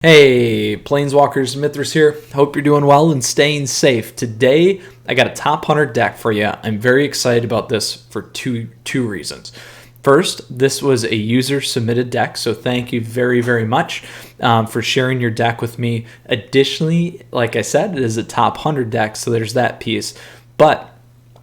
Hey, Planeswalkers, Mythras here. Hope you're doing well and staying safe. Today, I got a top 100 deck for you. I'm very excited about this for two reasons. First, this was a user-submitted deck, so thank you very much for sharing your deck with me. Additionally, like I said, it is a top 100 deck, so there's that piece. But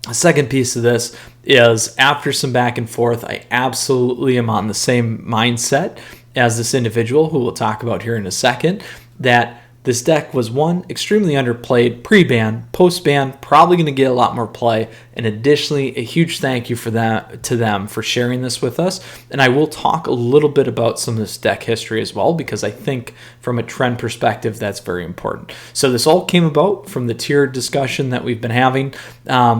the second piece of this is after some back and forth, I absolutely am on the same mindset as this individual who we'll talk about here in a second, that this deck was one, extremely underplayed pre-ban, post-ban, probably going to get a lot more play, and additionally, a huge thank you to them for sharing this with us. And I will talk a little bit about some of this deck history as well, because I think from a trend perspective, that's very important. So this all came about from the tier discussion that we've been having.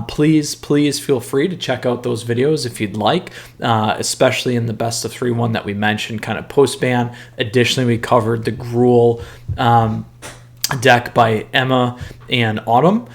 Please feel free to check out those videos if you'd like, especially in the best of 3-1 that we mentioned, kind of post-ban. Additionally, we covered the Gruul deck by Emma and Autumn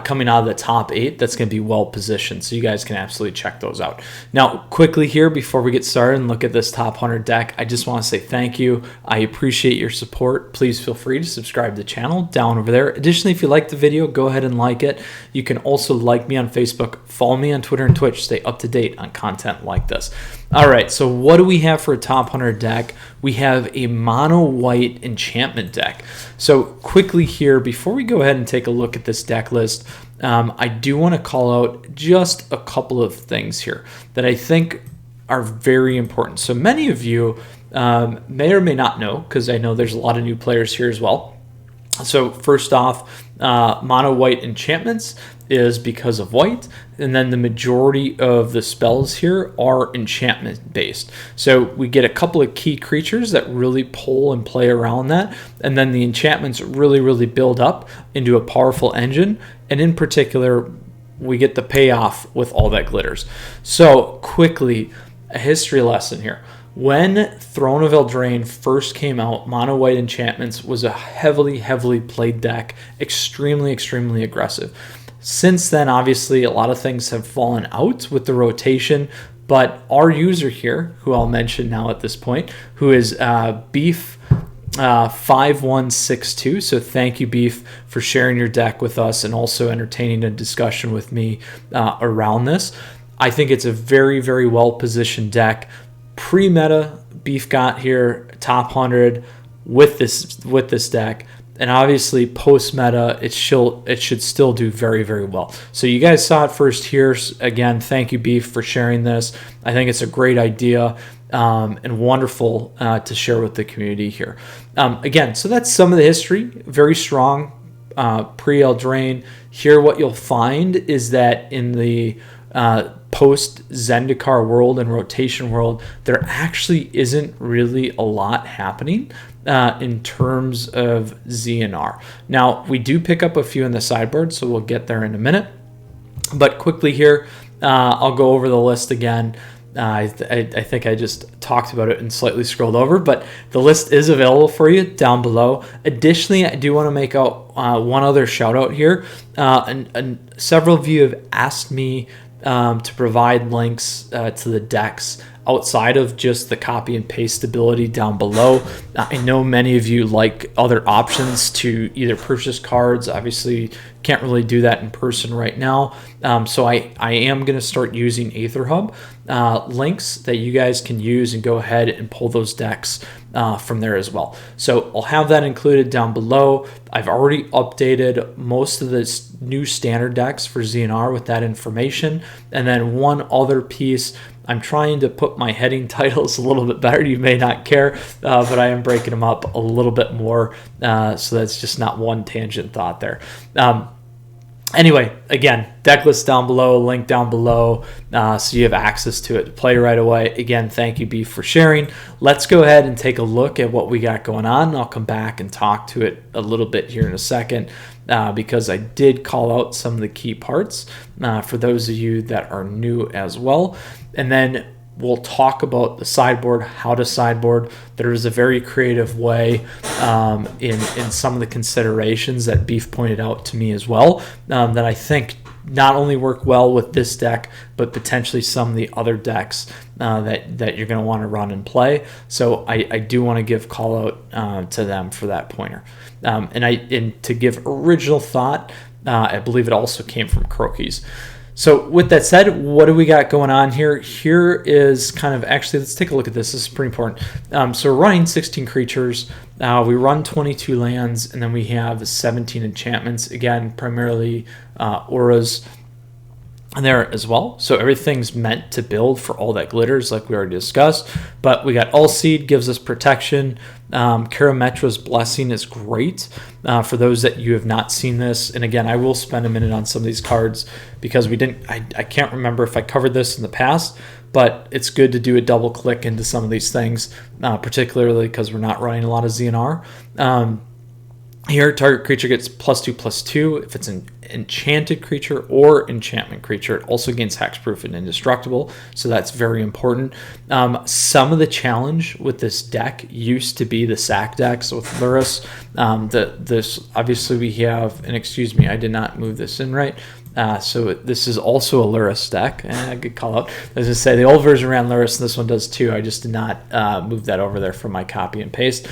coming out of the top 8. That's going to be well positioned, so you guys can absolutely check those out. Now, quickly here before we get started and look at this top 100 deck, I just want to say thank you. I appreciate your support. Please feel free to subscribe to the channel down over there. Additionally, if you like the video, go ahead and like it. You can also like me on Facebook, follow me on Twitter and Twitch, stay up to date on content like this. All right, so what do we have for a top 100 deck? We have a mono white enchantment deck. So quickly here, before we go ahead and take a look at this deck list, I do want to call out just a couple of things here that I think are very important. So many of you may or may not know, because I know there's a lot of new players here as well. So first off, mono white enchantments is because of white, and then the majority of the spells here are enchantment based. So we get a couple of key creatures that really pull and play around that, and then the enchantments really build up into a powerful engine, and in particular we get the payoff with all that glitters. So quickly, a history lesson here. When Throne of Eldraine first came out, mono white enchantments was a heavily played deck, extremely aggressive. Since then, obviously, a lot of things have fallen out with the rotation, but our user here, who I'll mention now at this point, who is Beef 5162. So thank you, Beef, for sharing your deck with us and also entertaining a discussion with me around this. I think it's a very well positioned deck. Pre-meta, Beef got here top 100 with this deck. And obviously, post-meta, it should still do very well. So you guys saw it first here. Again, thank you, Beef, for sharing this. I think it's a great idea and wonderful to share with the community here. Again, so that's some of the history. Very strong pre-Eldraine. Here, what you'll find is that in the post-Zendikar world and rotation world, there actually isn't really a lot happening in terms of ZNR. Now, we do pick up a few in the sideboard, so we'll get there in a minute. But quickly here, I'll go over the list again. I think I just talked about it and slightly scrolled over, but the list is available for you down below. Additionally, I do want to make out one other shout out here. And several of you have asked me to provide links to the decks outside of just the copy and paste ability down below. I know many of you like other options to either purchase cards. Obviously, can't really do that in person right now. So I am going to start using AetherHub links that you guys can use and go ahead and pull those decks from there as well. So I'll have that included down below. I've already updated most of the new standard decks for ZNR with that information. And then one other piece, I'm trying to put my heading titles a little bit better. You may not care, but I am breaking them up a little bit more. So that's just not one tangent thought there. Anyway, again, deck list down below, link down below, so you have access to it to play right away. Again, thank you, Beef, for sharing. Let's go ahead and take a look at what we got going on. I'll come back and talk to it a little bit here in a second because I did call out some of the key parts for those of you that are new as well. And then we'll talk about the sideboard, how to sideboard. There is a very creative way in some of the considerations that Beef pointed out to me as well that I think not only work well with this deck, but potentially some of the other decks that you're going to want to run and play. So I do want to give call out to them for that pointer. And to give original thought, I believe it also came from Croquis. So with that said, what do we got going on here? Here is kind of, actually, let's take a look at this. This is pretty important. So we're running 16 creatures. We run 22 lands, and then we have 17 enchantments. Again, primarily auras there as well. So everything's meant to build for all that glitters, like we already discussed. But we got All Seed, gives us protection. Karametra's Blessing is great for those that you have not seen this. And again, I will spend a minute on some of these cards because I can't remember if I covered this in the past, but it's good to do a double click into some of these things, particularly because we're not running a lot of ZNR. Here, target creature gets +2/+2 if it's an enchanted creature or enchantment creature. It also gains hexproof and indestructible, so that's very important. Some of the challenge with this deck used to be the sack decks with Lurrus. This obviously we have, and excuse me, I did not move this in right. So this is also a Lurrus deck. Good call out. As I say, the old version ran Lurrus, and this one does too. I just did not move that over there from my copy and paste.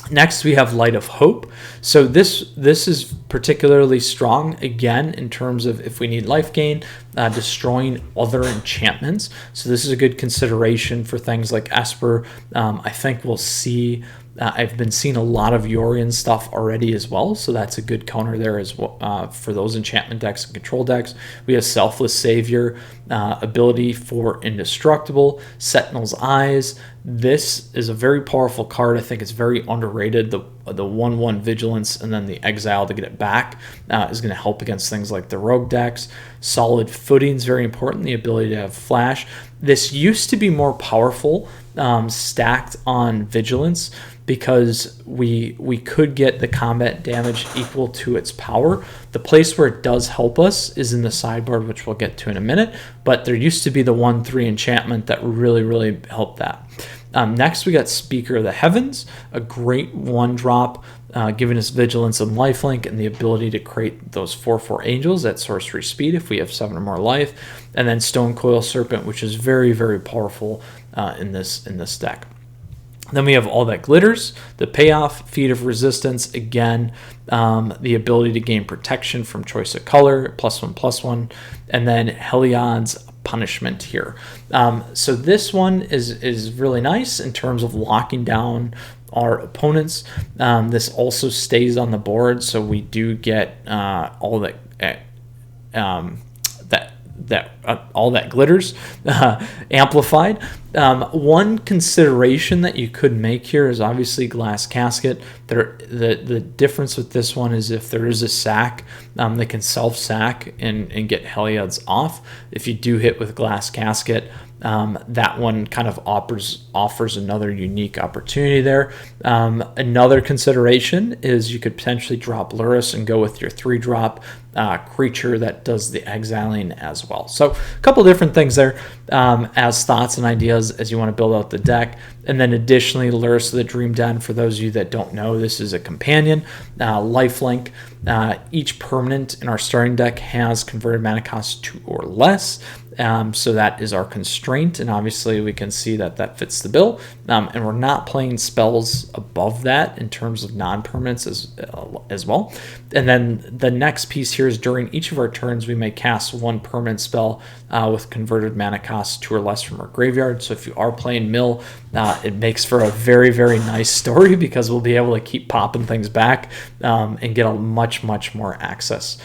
Next, we have Light of Hope. So this is particularly strong, again, in terms of if we need life gain, destroying other enchantments. So this is a good consideration for things like Esper. I think we'll see, I've been seeing a lot of Yorion stuff already as well, so that's a good counter there as well for those enchantment decks and control decks. We have Selfless Savior, ability for indestructible, Sentinel's Eyes. This is a very powerful card. I think it's very underrated. The 1/1 Vigilance and then the Exile to get it back is going to help against things like the Rogue decks. Solid Footing is very important, the ability to have Flash. This used to be more powerful stacked on Vigilance because we could get the combat damage equal to its power. The place where it does help us is in the sideboard, which we'll get to in a minute, but there used to be the 1/3 enchantment that really helped that. Next, we got Speaker of the Heavens, a great 1-drop, giving us Vigilance and Lifelink and the ability to create those 4/4 angels at sorcery speed if we have 7 or more life. And then Stonecoil Serpent, which is very powerful in this deck. Then we have All That Glitters, the payoff, Feat of Resistance, again, the ability to gain protection from choice of color, +1/+1, and then Heliod's Punishment here. So this one is really nice in terms of locking down our opponents. This also stays on the board, so we do get all that glitters amplified. One consideration that you could make here is obviously Glass Casket. The difference with this one is if there is a sack, they can self-sack and get Heliod's off. If you do hit with Glass Casket, that one kind of offers another unique opportunity there. Another consideration is you could potentially drop Lurrus and go with your 3-drop creature that does the exiling as well. So a couple different things there as thoughts and ideas as you want to build out the deck. And then additionally, Lurrus of the Dream Den, for those of you that don't know, this is a companion, lifelink. Each permanent in our starting deck has converted mana cost 2 or less. So that is our constraint, and obviously we can see that fits the bill. And we're not playing spells above that in terms of non-permanents as well. And then the next piece here is during each of our turns, we may cast 1 permanent spell with converted mana cost 2 or less from our graveyard. So if you are playing mill, it makes for a very nice story because we'll be able to keep popping things back and get a much more access.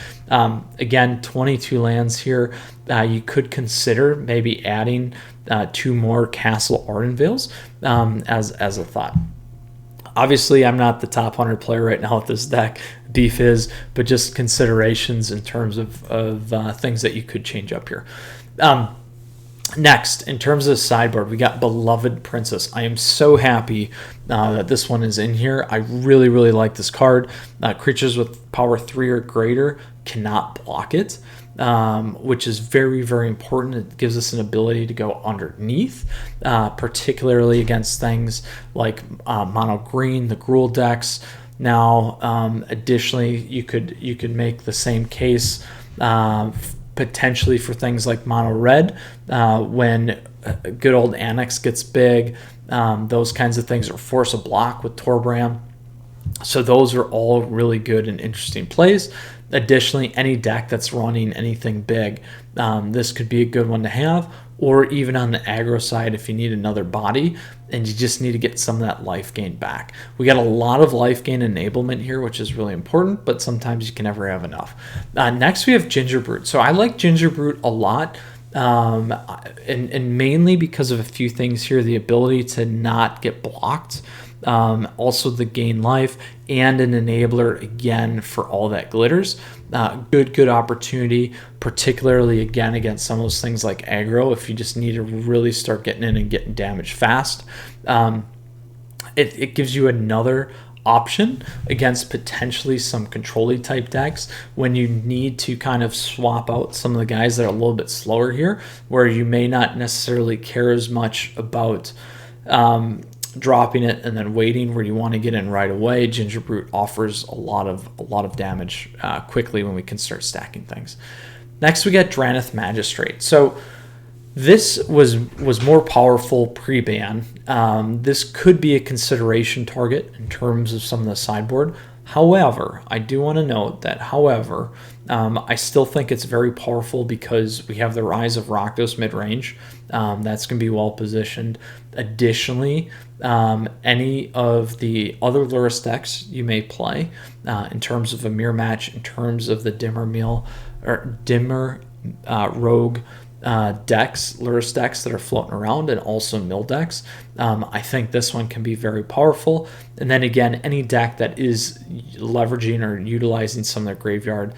Again, 22 lands here. You could consider maybe adding 2 more Castle Ardenvales as a thought. Obviously, I'm not the top 100 player right now with this deck. Beef is, but just considerations in terms of things that you could change up here. Next, in terms of sideboard, we got Beloved Princess. I am so happy that this one is in here. I really like this card. Creatures with power 3 or greater cannot block it, which is very important. It gives us an ability to go underneath, particularly against things like mono green, the Gruul decks. Now, additionally, you could make the same case potentially for things like mono red when good old Annex gets big. Those kinds of things, or force a block with Torbram. So those are all really good and interesting plays. Additionally, any deck that's running anything big, this could be a good one to have, or even on the aggro side if you need another body and you just need to get some of that life gain back. We got a lot of life gain enablement here, which is really important, but sometimes you can never have enough. Next, we have Ginger Brute. So I like Ginger Brute a lot. And mainly because of a few things here: the ability to not get blocked, also the gain life, and an enabler again for all that glitters. Good opportunity, particularly again against some of those things like aggro, if you just need to really start getting in and getting damage fast. It gives you another option against potentially some control-y type decks when you need to kind of swap out some of the guys that are a little bit slower here, where you may not necessarily care as much about dropping it and then waiting, where you want to get in right away. Ginger Brute offers a lot of damage quickly when we can start stacking things. Next, we got Drannith Magistrate. So this was more powerful pre-ban. This could be a consideration target in terms of some of the sideboard. However, I do want to note that, I still think it's very powerful because we have the rise of Rakdos mid-range. That's going to be well positioned. Additionally, any of the other Lurrus decks you may play in terms of a mirror match, in terms of the Dimmer Rogue decks, Lurrus decks that are floating around, and also mill decks. I think this one can be very powerful. And then again, any deck that is leveraging or utilizing some of their graveyard,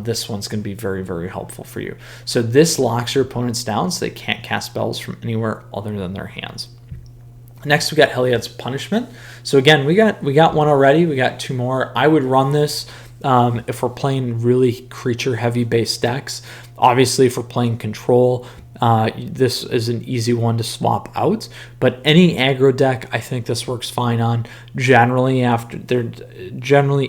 this one's going to be very, very helpful for you. So this locks your opponents down so they can't cast spells from anywhere other than their hands. Next, we got Heliod's Punishment. So again, we got one already. We got two more. I would run this if we're playing really creature-heavy based decks. Obviously, if we're playing control, this is an easy one to swap out. But any aggro deck, I think this works fine on. Generally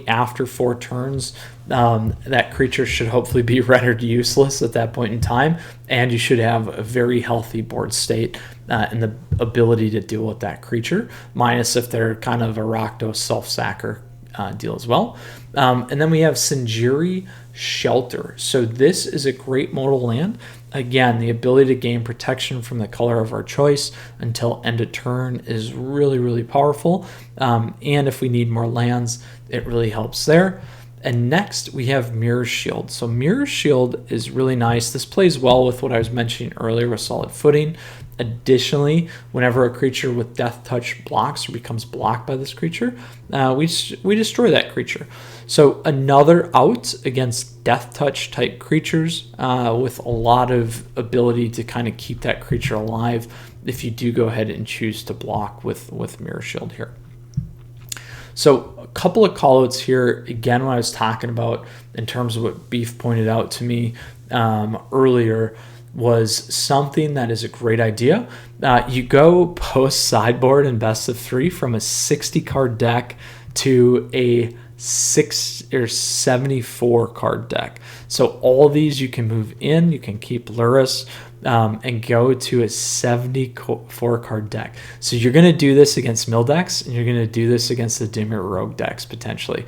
after 4 turns, that creature should hopefully be rendered useless at that point in time, and you should have a very healthy board state and the ability to deal with that creature, minus if they're kind of a Rakdos self-sacker deal as well. And then we have Sinjiri Shelter. So this is a great modal land. Again, the ability to gain protection from the color of our choice until end of turn is really, really powerful. And if we need more lands, it really helps there. And next, we have Mirror Shield. So Mirror Shield is really nice. This plays well with what I was mentioning earlier with Solid Footing. Additionally, whenever a creature with Death Touch blocks or becomes blocked by this creature, we destroy that creature. So another out against Death Touch type creatures with a lot of ability to kind of keep that creature alive if you do go ahead and choose to block with Mirror Shield here. So a couple of callouts here, again, what I was talking about in terms of what Beef pointed out to me earlier was something that is a great idea. You go post sideboard and best of 3 from a 60 card deck to a 74 card deck. So all these you can move in, you can keep Lurrus, and go to a 74 card deck. So you're going to do this against mill decks, and you're going to do this against the Dimmer Rogue decks potentially,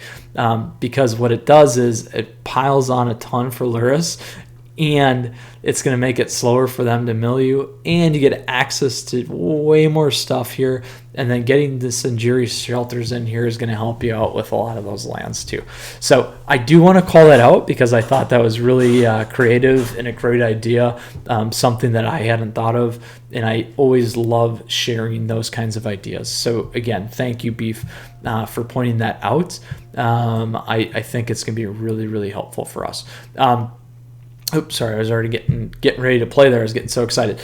because what it does is it piles on a ton for Lurrus, and it's going to make it slower for them to mill you, and you get access to way more stuff here. And then getting the Sinjiri Shelters in here is going to help you out with a lot of those lands too. So I do want to call that out because I thought that was really creative and a great idea, something that I hadn't thought of, and I always love sharing those kinds of ideas. So again, thank you, Beef, for pointing that out. I think it's going to be really, really helpful for us. Oops, sorry, I was already getting ready to play there. I was getting so excited.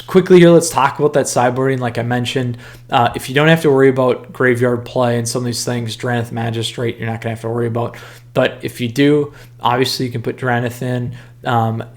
Quickly here, let's talk about that sideboarding. Like I mentioned, if you don't have to worry about graveyard play and some of these things, Drannith Magistrate, you're not going to have to worry about. But if you do, obviously you can put Drannith in.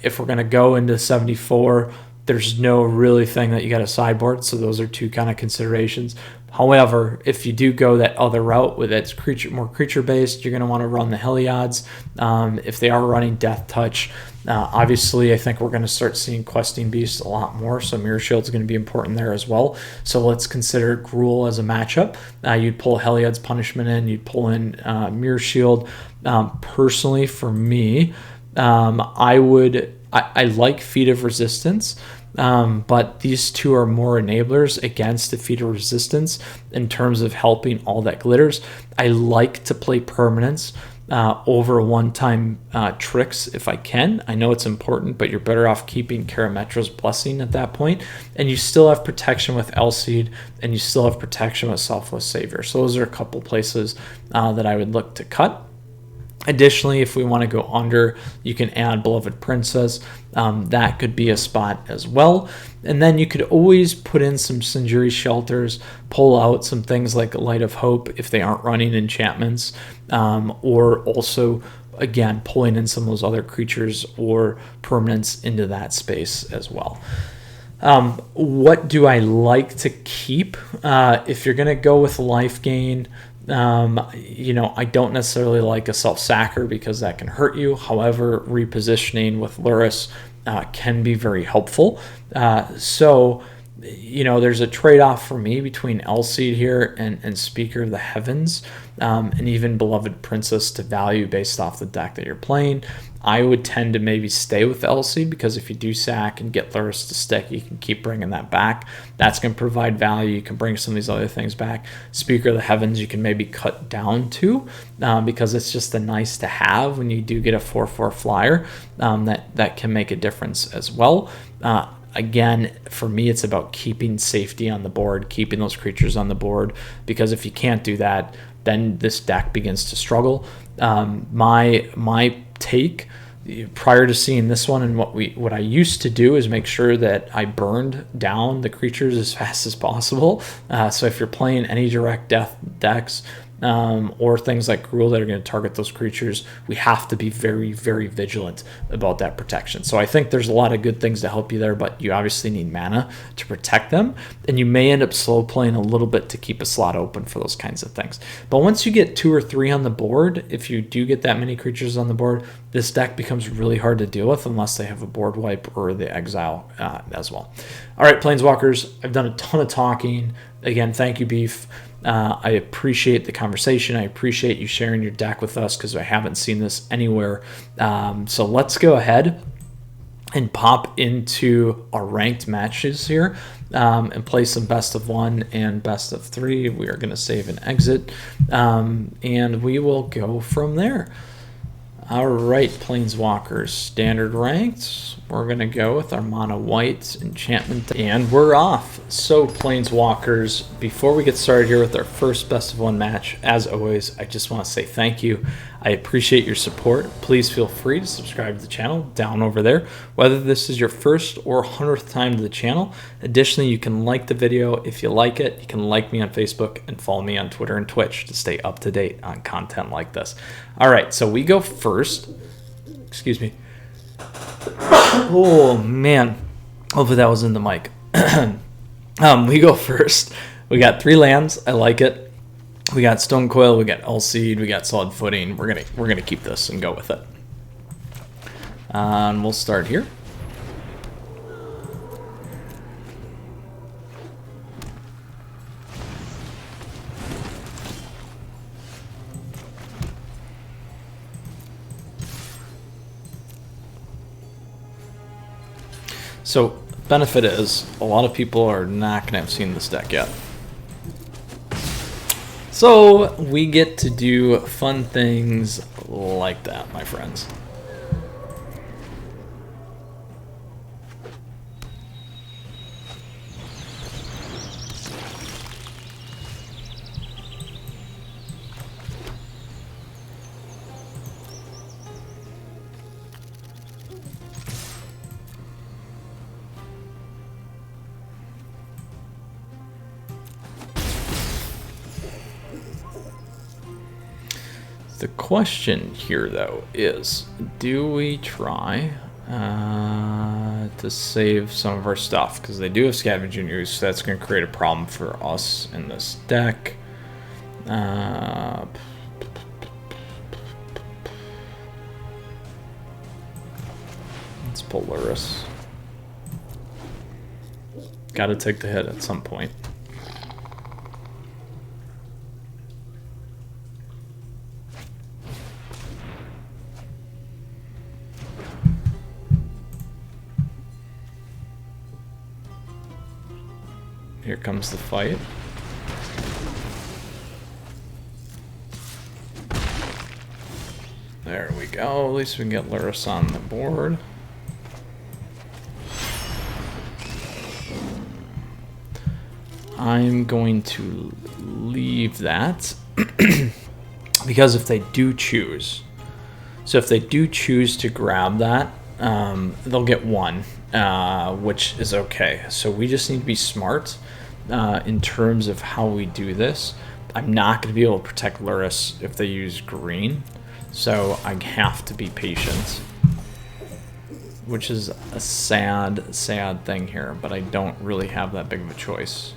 If we're going to go into 74, there's no really thing that you got to sideboard. So those are two kind of considerations. However, if you do go that other route with it's more creature based, you're going to want to run the Heliod's. If they are running Death Touch, obviously I think we're going to start seeing Questing Beasts a lot more, so Mirror Shield is going to be important there as well. So let's consider Gruul as a matchup. You'd pull Heliod's Punishment in, you'd pull in Mirror Shield. Personally, for me, I like Feat of Resistance. But these two are more enablers against defeat of resistance in terms of helping all that glitters. I like to play permanents over one-time tricks if I can. I know it's important, but you're better off keeping Karametra's Blessing at that point. And you still have protection with Elseed, and you still have protection with Selfless Savior. So those are a couple places that I would look to cut. Additionally, if we want to go under, you can add Beloved Princess. That could be a spot as well. And then you could always put in some Sinjuri Shelters, pull out some things like Light of Hope if they aren't running enchantments, or also, again, pulling in some of those other creatures or permanents into that space as well. What do I like to keep? If you're going to go with life gain, I don't necessarily like a self-sacker because that can hurt you. However, repositioning with Lurrus can be very helpful. So there's a trade-off for me between Elseed here and Speaker of the Heavens, and even Beloved Princess to value based off the deck that you're playing. I would tend to maybe stay with Elseed because if you do sack and get Lurrus to stick, you can keep bringing that back. That's going to provide value. You can bring some of these other things back. Speaker of the Heavens you can maybe cut down to because it's just a nice to have when you do get a 4/4 flyer that can make a difference as well. Again, for me, it's about keeping safety on the board, keeping those creatures on the board, because if you can't do that, then this deck begins to struggle. My take prior to seeing this one, and what I used to do is make sure that I burned down the creatures as fast as possible. So if you're playing any direct death decks, or things like Gruul that are going to target those creatures, we have to be very, very vigilant about that protection. So I think there's a lot of good things to help you there, but you obviously need mana to protect them, and you may end up slow playing a little bit to keep a slot open for those kinds of things. But once you get 2 or 3 on the board, if you do get that many creatures on the board, this deck becomes really hard to deal with unless they have a board wipe or the exile as well. All right, Planeswalkers, I've done a ton of talking. Again, thank you, Beef. I appreciate the conversation. I appreciate you sharing your deck with us because I haven't seen this anywhere. So let's go ahead and pop into our ranked matches here and play some best of 1 and best of 3. We are going to save and exit, and we will go from there. All right, Planeswalkers, standard ranked. We're going to go with our mono white enchantment, and we're off. So, Planeswalkers, before we get started here with our first best of 1 match, as always, I just want to say thank you. I appreciate your support. Please feel free to subscribe to the channel down over there, whether this is your first or 100th time to the channel. Additionally, you can like the video if you like it. You can like me on Facebook and follow me on Twitter and Twitch to stay up to date on content like this. All right, so we go first. Excuse me. Oh, man. Hopefully that was in the mic. We go first. We got 3 lands. I like it. We got Stonecoil, we got Elseed, we got Solid Footing. We're gonna keep this and go with it. And we'll start here. So, benefit is, a lot of people are not going to have seen this deck yet. So, we get to do fun things like that, my friends. The question here, though, is, do we try? to save some of our stuff, because they do have Scavenging Ooze, so that's going to create a problem for us in this deck. Let's pull Luris. Got to take the hit at some point. Here comes the fight. There we go. At least we can get Luris on the board. I'm going to leave that because if they do choose, to grab that, they'll get one, which is okay. So we just need to be smart in terms of how we do this. I'm not going to be able to protect Luris if they use green, so I have to be patient, which is a sad thing here, but I don't really have that big of a choice.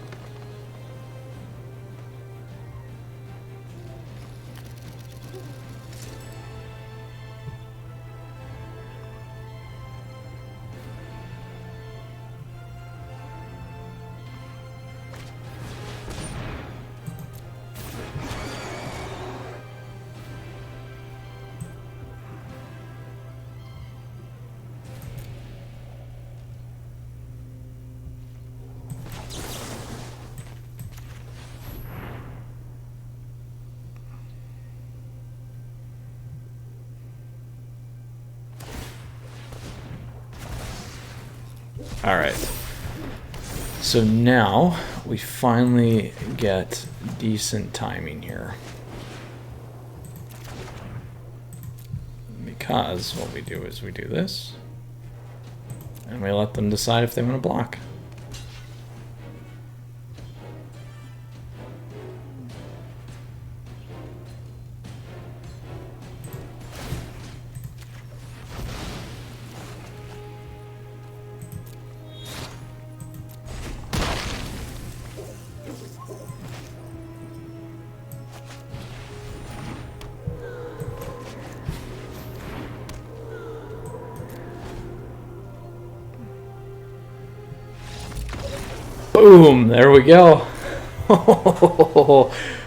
All right, so now we finally get decent timing here, because what we do is we do this and we let them decide if they want to block. Boom, there we go.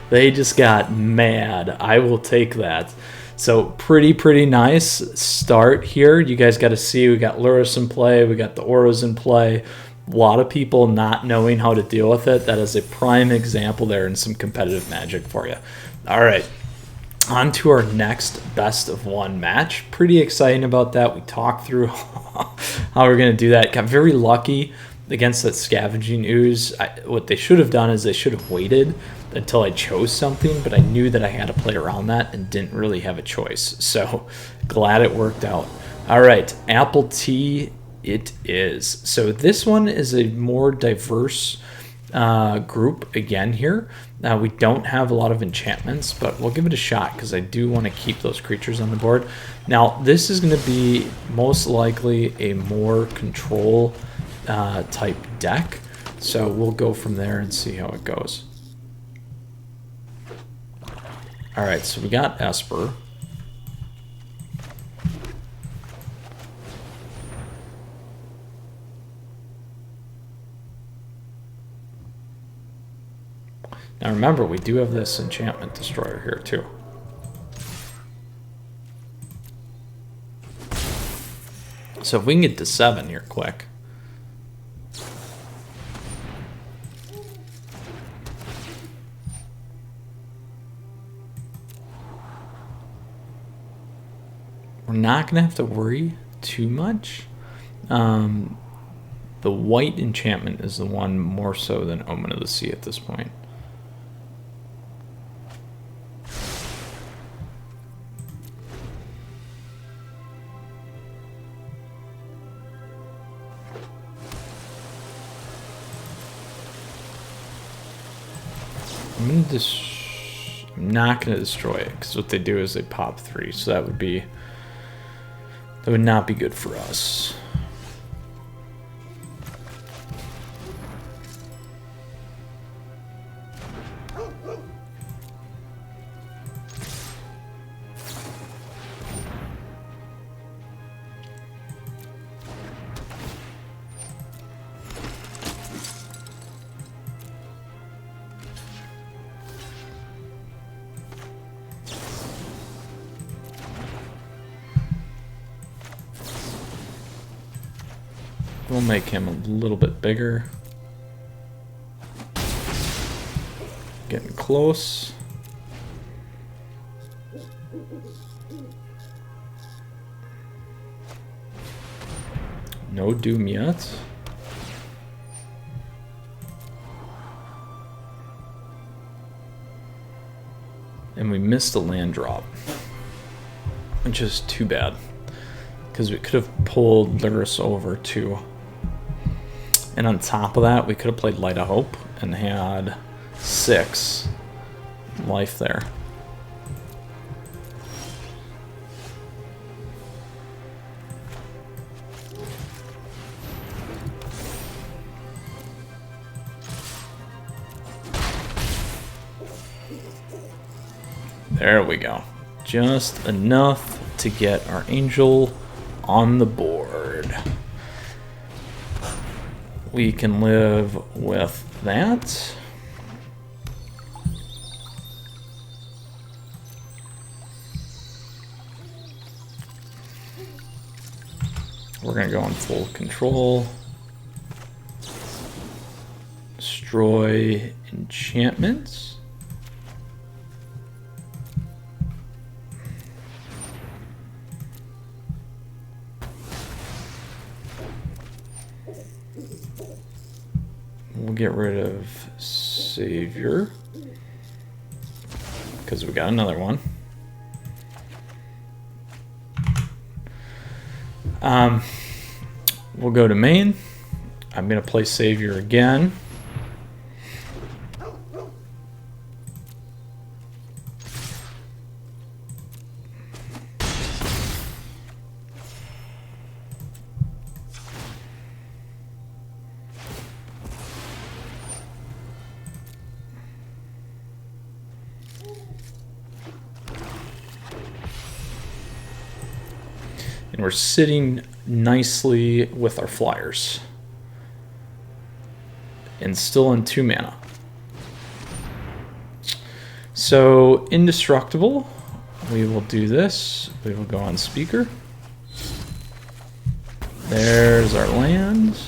They just got mad. I will take that. So pretty nice start here. You guys got to see we got Luris in play, we got the auras in play. A lot of people not knowing how to deal with it. That is a prime example there in some competitive Magic for you. All right, on to our next best of one match. Pretty exciting about that. We talked through how we're going to do that. Got very lucky against that Scavenging Ooze. What they should have done is they should have waited until I chose something, but I knew that I had to play around that and didn't really have a choice. So glad it worked out. All right, Apple Tea it is. So this one is a more diverse group again here. We don't have a lot of enchantments, but we'll give it a shot because I do want to keep those creatures on the board. Now, this is going to be most likely a more control type deck, so we'll go from there and see how it goes. All right, so we got Esper. Now remember, we do have this enchantment destroyer here too. So if we can get to 7 here quick. We're not going to have to worry too much. The white enchantment is the one more so than Omen of the Sea at this point. I'm not going to destroy it because what they do is they pop 3, so that would not be good for us. We'll make him a little bit bigger. Getting close. No Doom yet. And we missed a land drop, which is too bad, because we could have pulled Lyris over too. And on top of that, we could have played Light of Hope and had 6 life there. There we go. Just enough to get our angel on the board. We can live with that. We're going to go in full control. Destroy enchantments. We'll get rid of Savior, because we got another one. We'll go to main. I'm going to play Savior again. And we're sitting nicely with our flyers. And still in 2 mana. So, indestructible. We will do this. We will go on speaker. There's our land.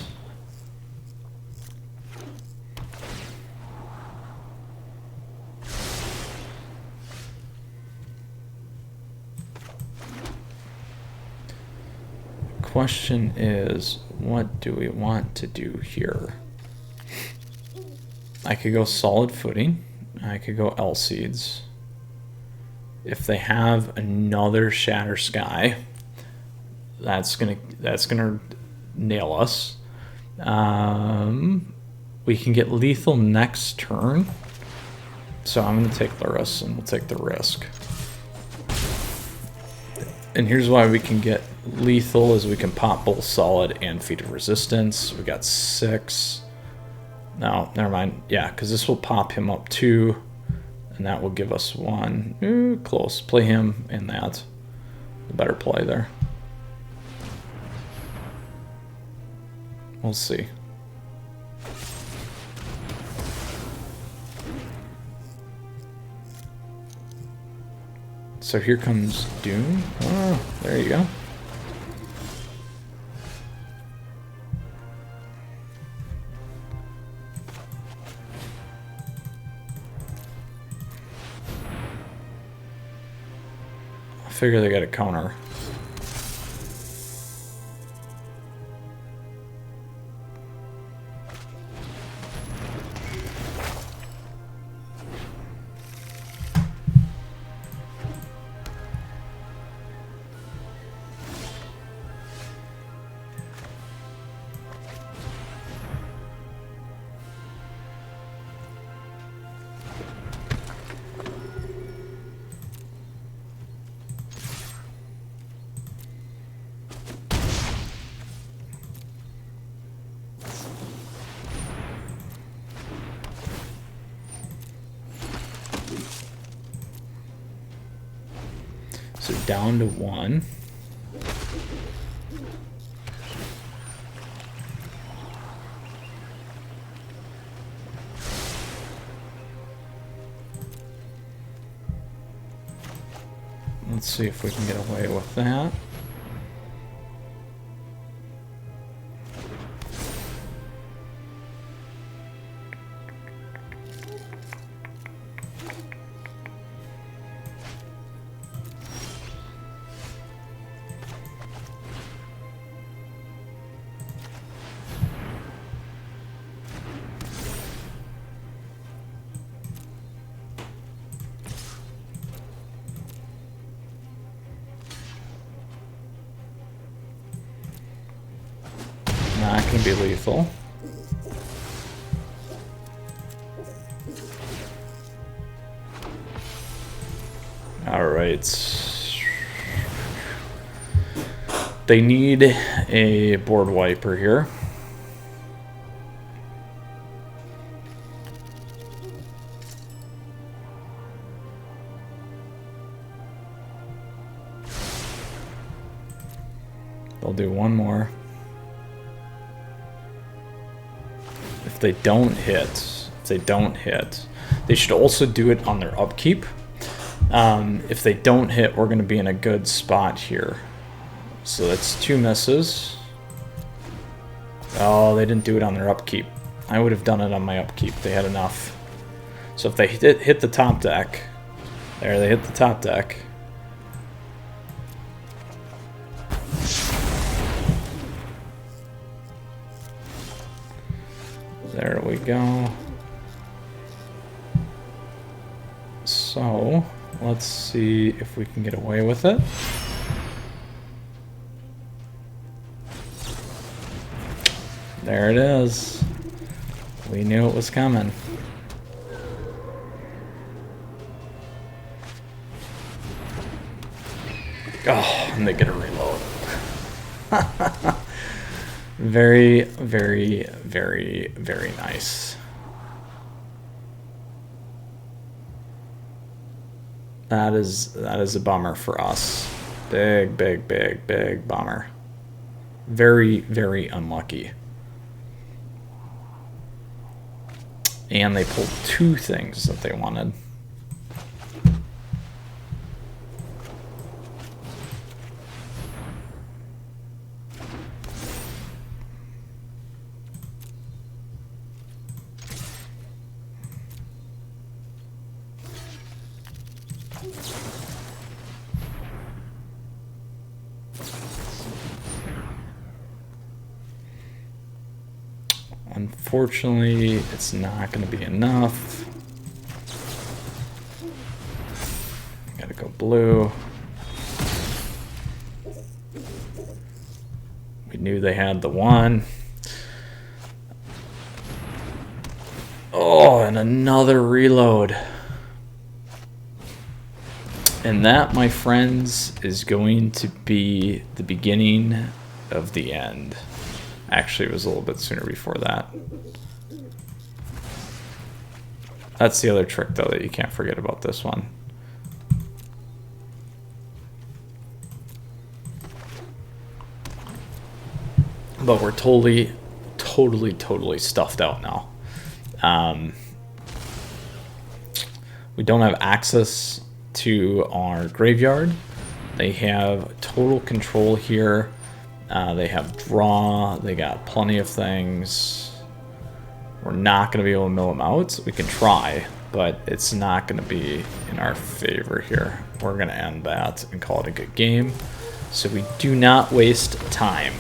Question is, what do we want to do here? I could go solid footing. I could go L-Seeds. If they have another Shatter Sky, that's gonna nail us. We can get lethal next turn. So I'm gonna take Lyris and we'll take the risk. And here's why we can get lethal, is we can pop both solid and Feat of Resistance. We got 6. No, never mind. Yeah, because this will pop him up 2, and that will give us 1. Ooh, close. Play him and that. The better play there. We'll see. So here comes Doom. Oh, there you go. I figure they got a counter. So down to 1. Let's see if we can get away with that. going to be lethal. All right. They need a board wiper here. They'll do one more. If they don't hit, they should also do it on their upkeep. If they don't hit, we're going to be in a good spot here. So that's 2 misses. Oh, they didn't do it on their upkeep. I would have done it on my upkeep. They had enough. So if they hit the top deck, there, they hit the top deck. There we go. So let's see if we can get away with it. There it is. We knew it was coming. Oh, and they get a reload. Very, very, very, very nice. That is a bummer for us. Big, big, big, big bummer. Very, very unlucky. And they pulled 2 things that they wanted. Unfortunately, it's not going to be enough. Gotta go blue. We knew they had the 1. Oh, and another reload. And that, my friends, is going to be the beginning of the end. Actually, it was a little bit sooner before that. That's the other trick, though, that you can't forget about this one. But we're totally stuffed out now. We don't have access to our graveyard. They have total control here. They have draw. They got plenty of things. We're not going to be able to mill them out. We can try, but it's not going to be in our favor here. We're going to end that and call it a good game. So we do not waste time.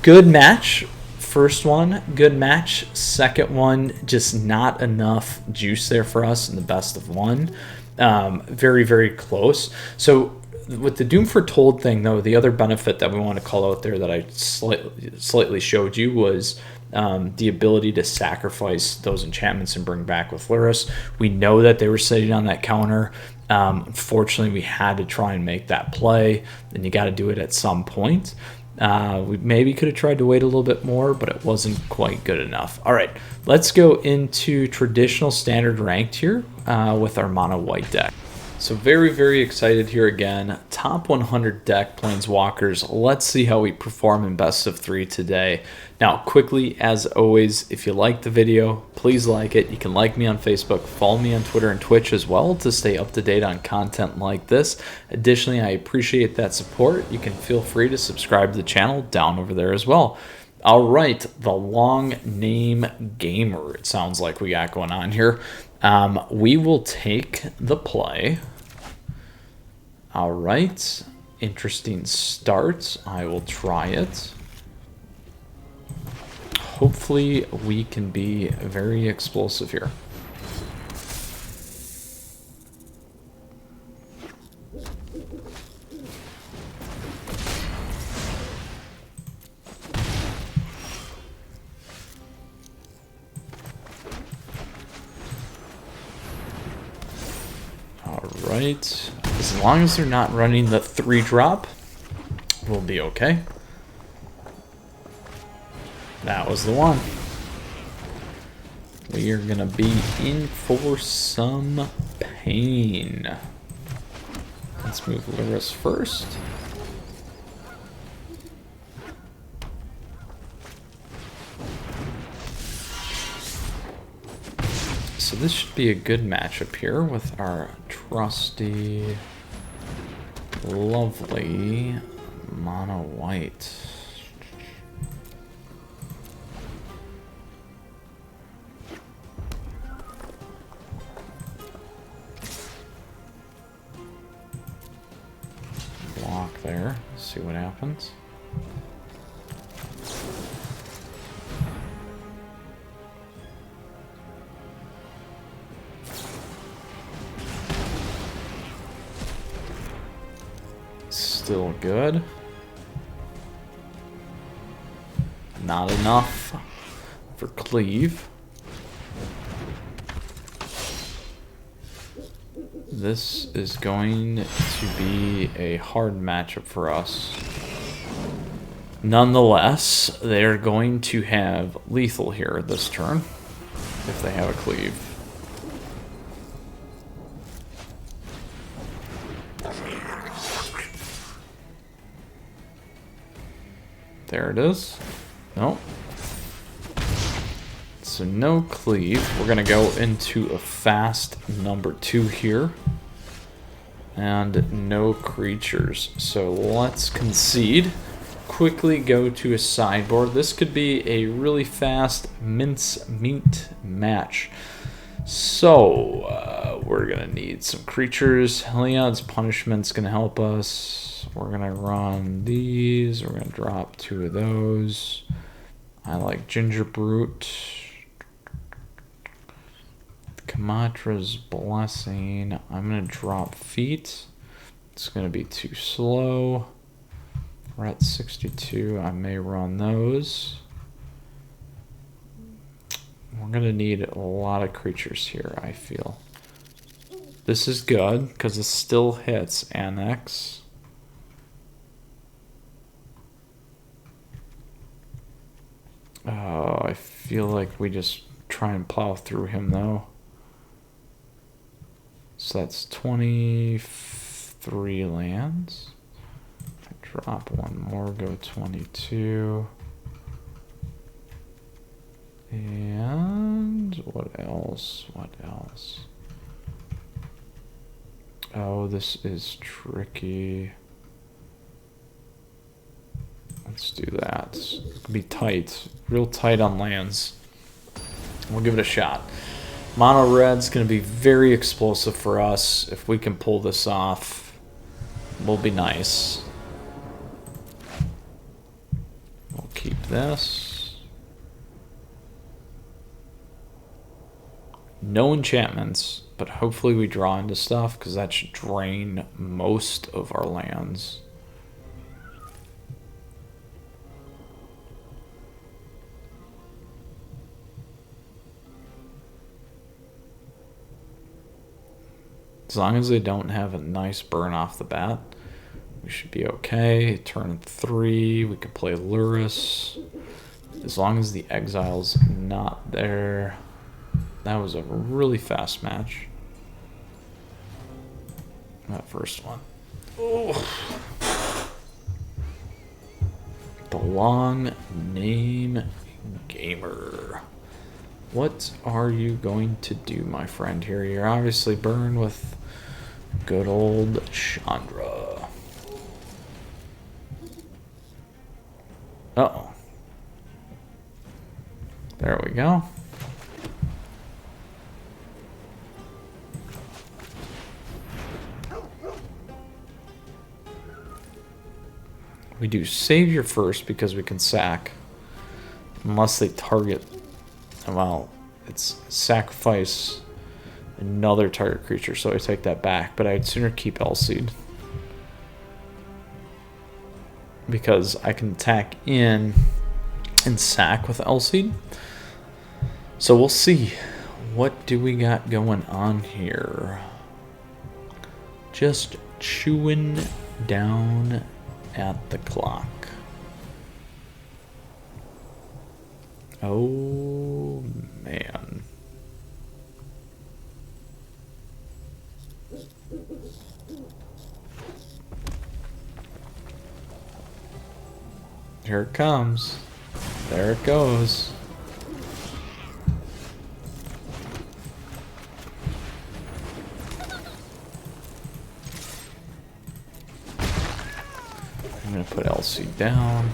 Good match. First one, good match. Second one, just not enough juice there for us in the best of 1. Very, very close. So with the Doom Foretold thing, though, the other benefit that we want to call out there that I slightly showed you was the ability to sacrifice those enchantments and bring back with Mythras. We know that they were sitting on that counter. Unfortunately, we had to try and make that play, and you got to do it at some point. We maybe could have tried to wait a little bit more, but it wasn't quite good enough. All right, let's go into traditional standard ranked here with our mono white deck. So very, very excited here again. Top 100 deck Planeswalkers. Let's see how we perform in best of 3 today. Now, quickly, as always, if you like the video, please like it. You can like me on Facebook, follow me on Twitter and Twitch as well to stay up to date on content like this. Additionally, I appreciate that support. You can feel free to subscribe to the channel down over there as well. All right, the long name gamer, it sounds like we got going on here. We will take the play. All right, interesting start. I will try it. Hopefully we can be very explosive here. Right. As long as they're not running the 3-drop, we'll be okay. That was the one. We are gonna be in for some pain. Let's move Lyris first. So this should be a good matchup here with our trusty, lovely mono white. Block there, see what happens. Still good. Not enough for cleave. This is going to be a hard matchup for us. Nonetheless, they're going to have lethal here this turn if they have a cleave. There it is. Nope. So no cleave. We're going to go into a fast number 2 here. And no creatures. So let's concede. Quickly go to a sideboard. This could be a really fast mincemeat match. So we're going to need some creatures. Heliod's Punishment's going to help us. We're going to run these. We're going to drop 2 of those. I like Ginger Brute. Kamatra's Blessing. I'm going to drop Feet. It's going to be too slow. We're at 62. I may run those. We're going to need a lot of creatures here, I feel. This is good because it still hits Annex. Oh, I feel like we just try and plow through him though. So that's 23 lands. I drop 1 more, go 22. And what else? What else? Oh, this is tricky. Let's do that. It's gonna be tight. Real tight on lands. We'll give it a shot. Mono red's gonna be very explosive for us. If we can pull this off, will be nice. We'll keep this. No enchantments, but hopefully we draw into stuff because that should drain most of our lands. As long as they don't have a nice burn off the bat, we should be okay. Turn 3, we can play Lyris. As long as the exile's not there. That was a really fast match. That first one. Oh. The long name gamer. What are you going to do, my friend here? You're obviously burned with good old Chandra. Uh-oh. There we go. We do Savior first because we can sack. Unless they target... Well, it's sacrifice another target creature, so I take that back. But I'd sooner keep Elseed. Because I can attack in and sack with Elseed. So we'll see. What do we got going on here? Just chewing down at the clock. Oh, man. Here it comes. There it goes. I'm going to put LC down.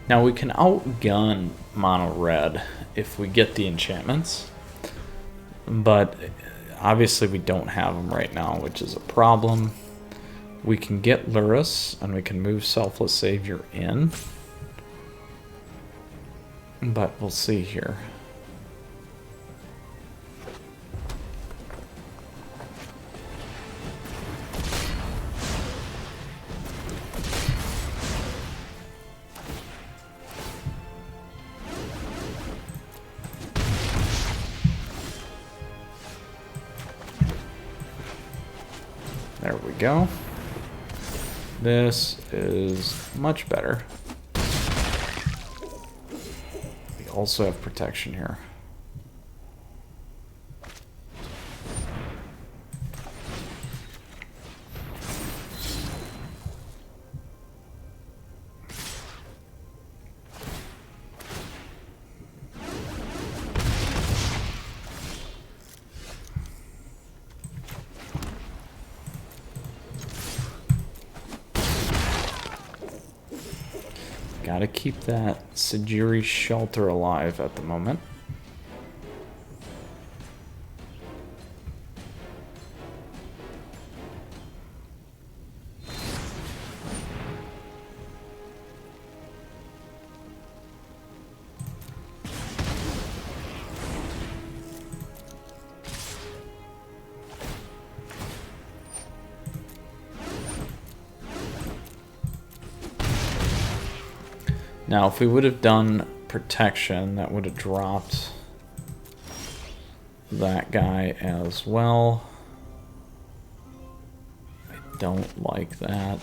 Now we can outgun mono red if we get the enchantments, but obviously we don't have them right now, which is a problem. We can get Lurrus and we can move Selfless Savior in, but we'll see here. There we go. This is much better. We also have protection here. Gotta keep that Sajiri Shelter alive at the moment. Now, if we would have done protection, that would have dropped that guy as well. I don't like that.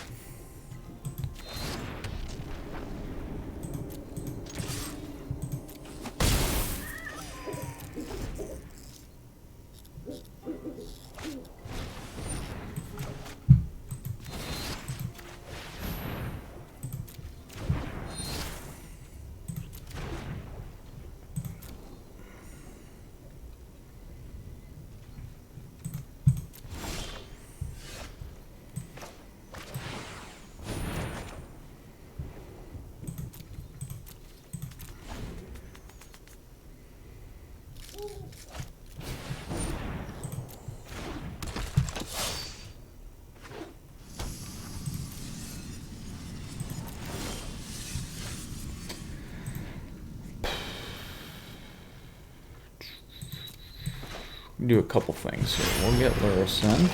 Do a couple things here. We'll get Lurrus in.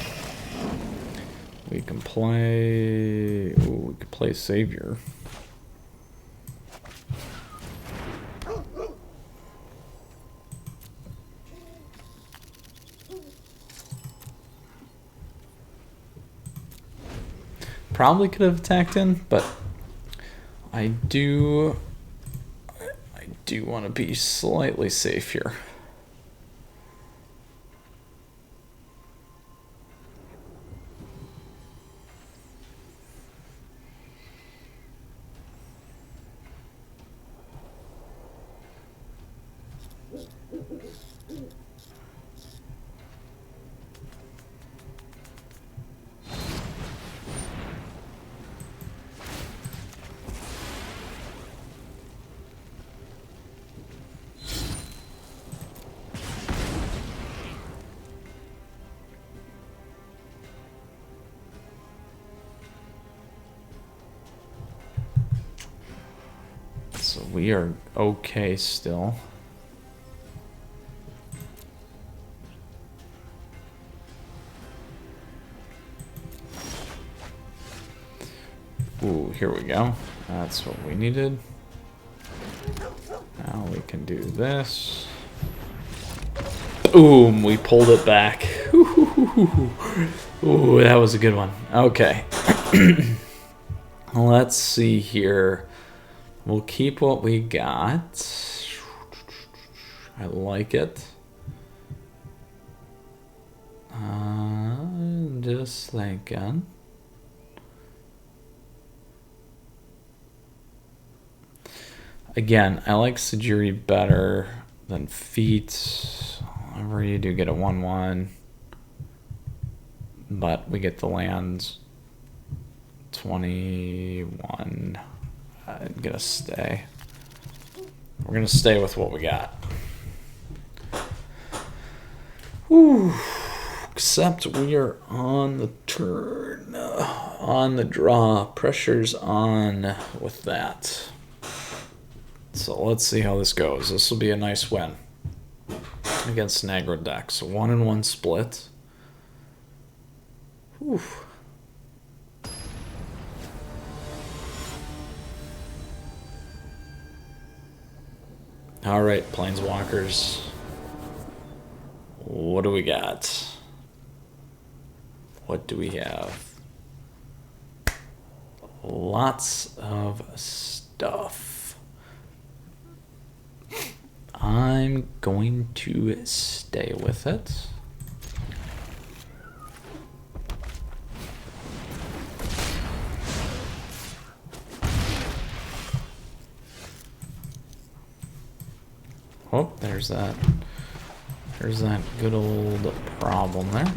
We can play. Ooh, we could play Savior. Probably could have attacked in, but I do want to be slightly safe here. So we are okay still. Ooh, here we go. That's what we needed. Now we can do this. Boom, we pulled it back. Ooh, that was a good one. Okay. Let's see here. We'll keep what we got. I like it. Just thinking. Again, I like Sajiri better than Feet. Whenever you do get a 1/1. But we get the lands. 21. I'm gonna stay. We're gonna stay with what we got. Whew. Except we are on the turn, on the draw. Pressure's on with that. So let's see how this goes. This will be a nice win against an aggro deck. So 1-1 split. Whew. All right, Planeswalkers. What do we got? What do we have? Lots of stuff. I'm going to stay with it. Oh, there's that. There's that good old problem there.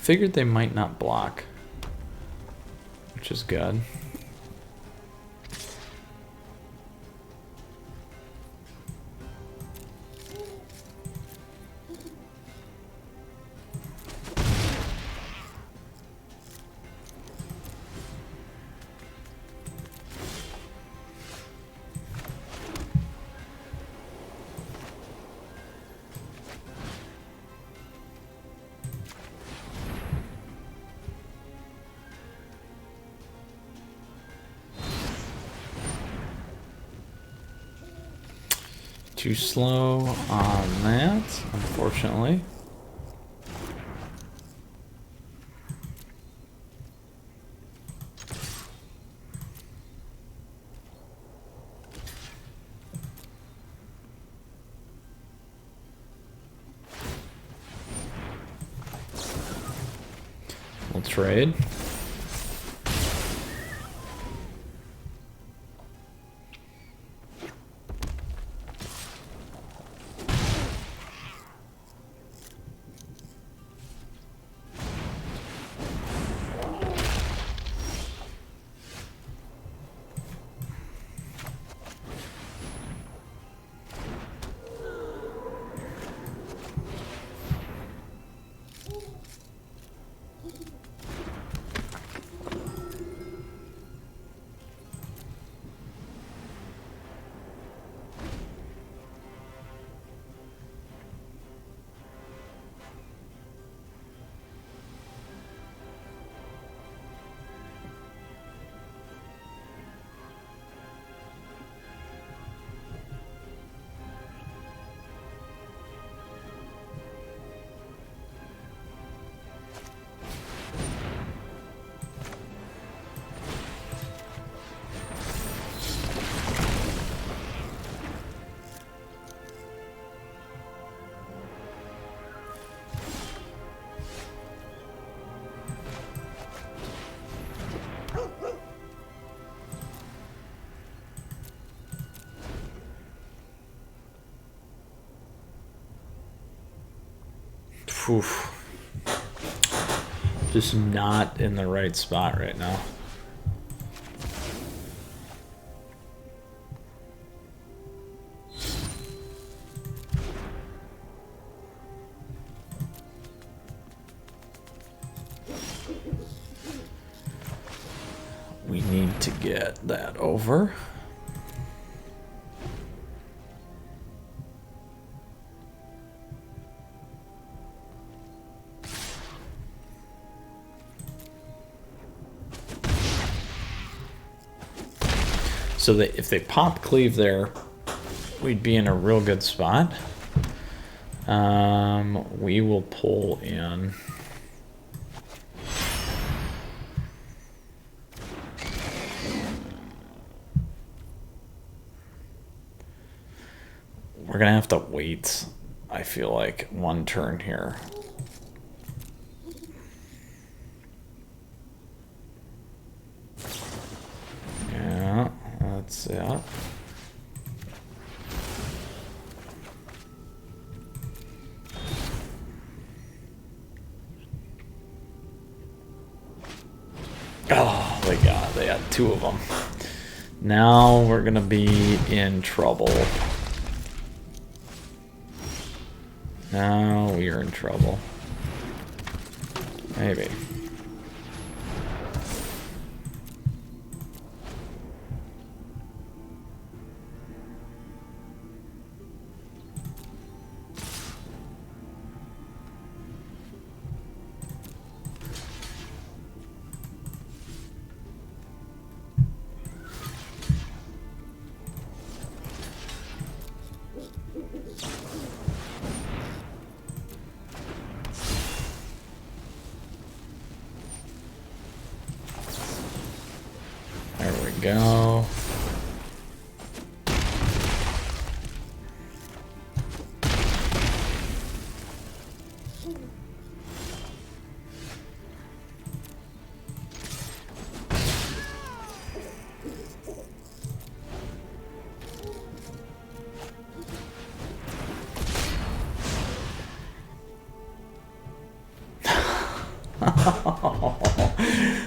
Figured they might not block, which is good. Too slow on that, unfortunately. We'll trade. Oof. Just not in the right spot right now. We need to get that over. So that if they pop cleave there, we'd be in a real good spot. We will pull in. We're gonna have to wait, I feel like, one turn here. Yeah, that's it. Oh my god, they had two of them. Now we're gonna be in trouble. Now we are in trouble. Maybe. There we go.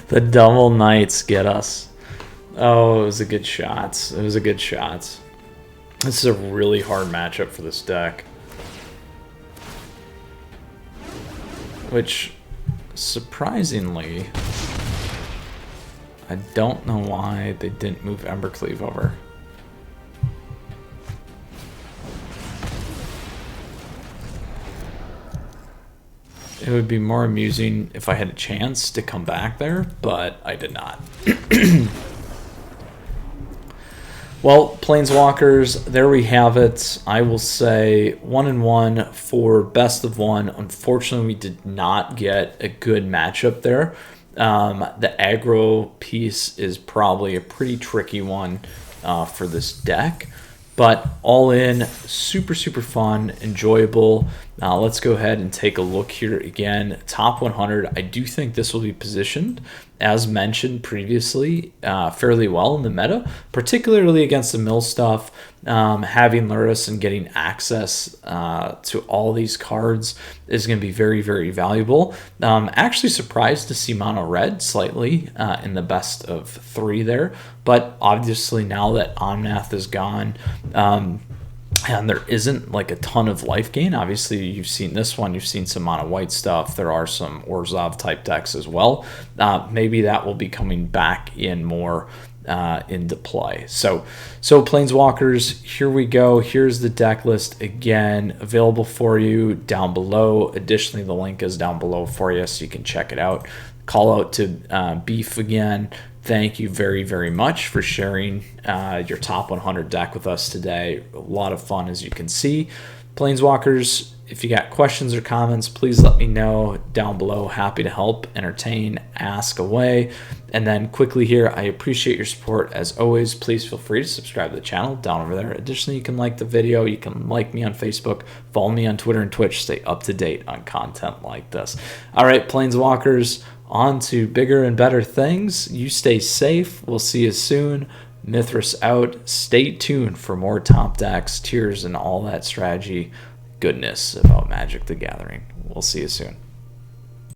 The double knights get us. Oh, it was a good shot. It was a good shot. This is a really hard matchup for this deck. Which, surprisingly, I don't know why they didn't move Embercleave over. It would be more amusing if I had a chance to come back there, but I did not. Well, Planeswalkers, there we have it. I will say 1-1 for best of one. Unfortunately, we did not get a good matchup there. The aggro piece is probably a pretty tricky one for this deck. But all in, super, super fun, enjoyable. Let's go ahead and take a look here again. Top 100, I do think this will be positioned, as mentioned previously, fairly well in the meta, particularly against the mill stuff. Having Luris and getting access to all these cards is going to be very, very valuable. Actually surprised to see mono red slightly in the best of three there, but obviously now that Omnath is gone, and there isn't like a ton of life gain. Obviously, you've seen this one. You've seen some mono white stuff. There are some Orzhov type decks as well. Maybe that will be coming back in more into play. So Planeswalkers, here we go. Here's the deck list again, available for you down below. Additionally, the link is down below for you, so you can check it out. Call out to Beef again. Thank you very, very much for sharing your top 100 deck with us today. A lot of fun, as you can see. Planeswalkers, if you got questions or comments, please let me know down below. Happy to help, entertain, ask away. And then quickly here, I appreciate your support. As always, please feel free to subscribe to the channel down over there. Additionally, you can like the video. You can like me on Facebook. Follow me on Twitter and Twitch. Stay up to date on content like this. All right, Planeswalkers, on to bigger and better things. You stay safe. We'll see you soon. Mythras out. Stay tuned for more top decks, tiers, and all that strategy goodness about Magic the Gathering. We'll see you soon.